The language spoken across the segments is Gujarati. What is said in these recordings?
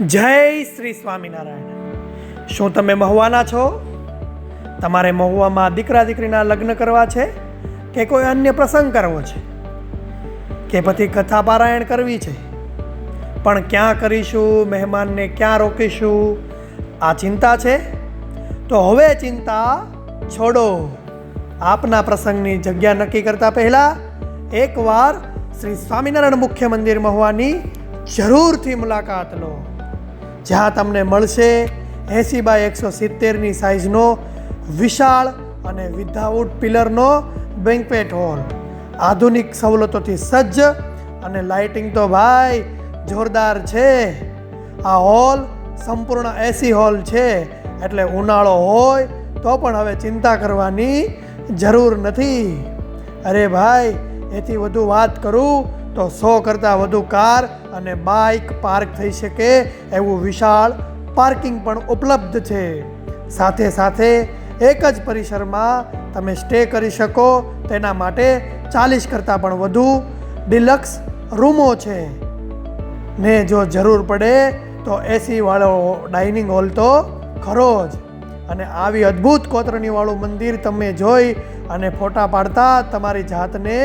જય શ્રી સ્વામિનારાયણ। શું તમે મહુવાના છો? તમારે મહુવામાં દીકરા દીકરીના લગ્ન કરવા છે કે કોઈ અન્ય પ્રસંગ કરવો છે કે પછી કથા પારાયણ કરવી છે, પણ ક્યાં કરીશું, મહેમાનને ક્યાં રોકીશું, આ ચિંતા છે? તો હવે ચિંતા છોડો। આપના પ્રસંગની જગ્યા નક્કી કરતા પહેલાં એકવાર શ્રી સ્વામિનારાયણ મુખ્ય મંદિર મહુવાની જરૂરથી મુલાકાત લો, જ્યાં તમને મળશે 80x170ની સાઇઝનો વિશાળ અને વિધાઉટ પિલરનો બેન્ક્વેટ હોલ, આધુનિક સવલતોથી સજ્જ અને લાઇટિંગ તો ભાઈ જોરદાર છે। આ હોલ સંપૂર્ણ એસી હોલ છે, એટલે ઉનાળો હોય તો પણ હવે ચિંતા કરવાની જરૂર નથી। અરે ભાઈ, એથી વધુ વાત કરું તો 100 કરતાં વધુ કાર અને બાઇક પાર્ક થઈ શકે એવું વિશાળ પાર્કિંગ પણ ઉપલબ્ધ છે। સાથે સાથે એક જ પરિસરમાં તમે સ્ટે કરી શકો તેના માટે 40 કરતાં પણ વધુ ડિલક્સ રૂમો છે ને જો જરૂર પડે તો એસી વાળો ડાઇનિંગ હોલ તો ખરો જ। અને આવી અદ્ભુત કોતરણીવાળું મંદિર તમે જોઈ અને ફોટા પાડતા તમારી જાતને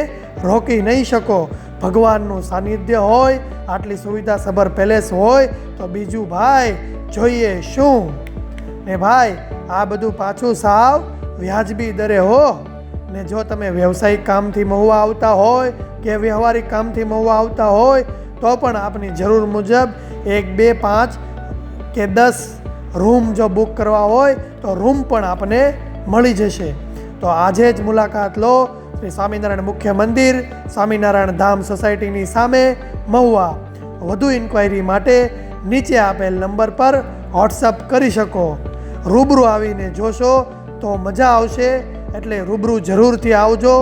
રોકી નહીં શકો। ભગવાનનું સાનિધ્ય હોય, આટલી સુવિધા સભર પેલેસ હોય તો બીજું ભાઈ જોઈએ શું? ને ભાઈ આ બધું પાછું સાવ વ્યાજબી દરે હો। ને જો તમે વ્યવસાયિક કામથી મહુવા આવતા હોય કે વ્યવહારિક કામથી મહુવા આવતા હોય તો પણ આપની જરૂર મુજબ 1, 2, 5 કે 10 રૂમ જો બુક કરવા હોય તો રૂમ પણ આપને મળી જશે। તો આજે જ મુલાકાત લો શ્રી સ્વામિનારાયણ મુખ્ય મંદિર, સ્વામિનારાયણ ધામ સોસાયટીની સામે મહુવા। વધુ ઇન્ક્વાયરી માટે નીચે આપેલ નંબર પર વોટ્સઅપ કરી શકો। રૂબરૂ આવીને જોશો તો મજા આવશે, એટલે રૂબરૂ જરૂરથી આવજો,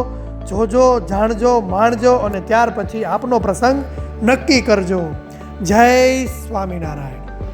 જોજો, જાણજો, માણજો અને ત્યાર પછી આપનો પ્રસંગ નક્કી કરજો। જય સ્વામિનારાયણ।